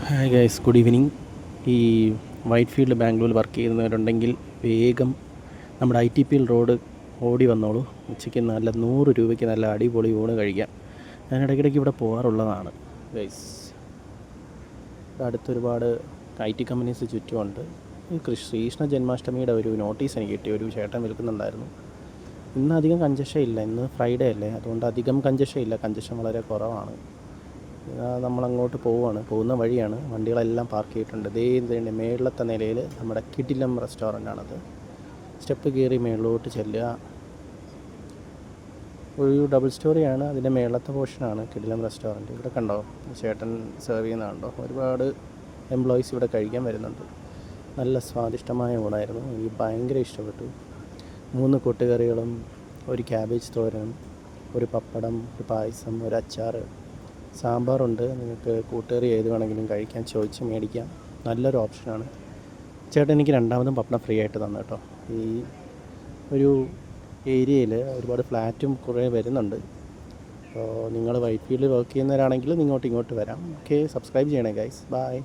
Hi guys, good evening. ഈ white field ബാംഗ്ലൂരിൽ work ചെയ്യുന്നവരുണ്ടെങ്കിൽ വേഗം നമ്മുടെ ITPL റോഡ് ഓടി വന്നോളൂ. ഉച്ചയ്ക്ക് നല്ല 100 രൂപയ്ക്ക് നല്ല അടിപൊളി ഊണ് കഴിക്കാം. ഞാൻ ഇടയ്ക്കിടയ്ക്ക് ഇവിടെ പോകാറുള്ളതാണ് ഗൈസ്. അടുത്തൊരുപാട് IT കമ്പനീസ് ചുറ്റുമുണ്ട്. ശ്രീകൃഷ്ണ ജന്മാഷ്ടമിയുടെ ഒരു നോട്ടീസ് എനിക്ക് കിട്ടി. ഒരു ചേട്ടൻ വിൽക്കുന്നുണ്ടായിരുന്നു. ഇന്ന് അധികം കഞ്ചക്ഷൻ ഇല്ല, ഇന്ന് ഫ്രൈഡേ അല്ലേ, അതുകൊണ്ട് അധികം കഞ്ചക്ഷൻ ഇല്ല. കഞ്ചക്ഷൻ വളരെ കുറവാണ്. നമ്മളങ്ങോട്ട് പോകുന്ന വഴിയാണ്. വണ്ടികളെല്ലാം പാർക്ക് ചെയ്തിട്ടുണ്ട്. ഇതിൻ്റെ മേളിലത്തെ നിലയിൽ നമ്മുടെ കിടിലം റെസ്റ്റോറൻ്റാണത്. സ്റ്റെപ്പ് കയറി മേളിലോട്ട് ചെല്ലുക. ഒരു ഡബിൾ സ്റ്റോറിയാണ്, അതിൻ്റെ മേളത്തെ പോർഷനാണ് കിടിലം റെസ്റ്റോറൻറ്റ്. ഇവിടെ കണ്ടോ, ചേട്ടൻ സെർവ് ചെയ്യുന്നതുണ്ടോ? ഒരുപാട് എംപ്ലോയീസ് ഇവിടെ കഴിക്കാൻ വരുന്നുണ്ട്. നല്ല സ്വാദിഷ്ടമായ ഊണായിരുന്നു, എനിക്ക് ഭയങ്കര ഇഷ്ടപ്പെട്ടു. 3 കൂട്ടുകറികളും, ഒരു ക്യാബേജ് തോരനും, ഒരു പപ്പടം, ഒരു പായസം, ഒരു അച്ചാർ, സാമ്പാറുണ്ട്. നിങ്ങൾക്ക് കൂട്ടുകറി ഏത് വേണമെങ്കിലും കഴിക്കാൻ, ചോദിച്ച് മേടിക്കാം. നല്ലൊരു ഓപ്ഷനാണ്. ചേട്ടൻ എനിക്ക് രണ്ടാമതും പപ്പടം ഫ്രീ ആയിട്ട് തന്നു കേട്ടോ. ഈ ഒരു ഏരിയയിൽ ഒരുപാട് ഫ്ലാറ്റും കുറേ വരുന്നുണ്ട്. അപ്പോൾ നിങ്ങൾ വൈറ്റ് ഫീൽഡിൽ വർക്ക് ചെയ്യുന്നവരാണെങ്കിൽ ഇങ്ങോട്ട് വരാം. ഓക്കെ, സബ്സ്ക്രൈബ് ചെയ്യണേ ഗൈസ്. ബൈ.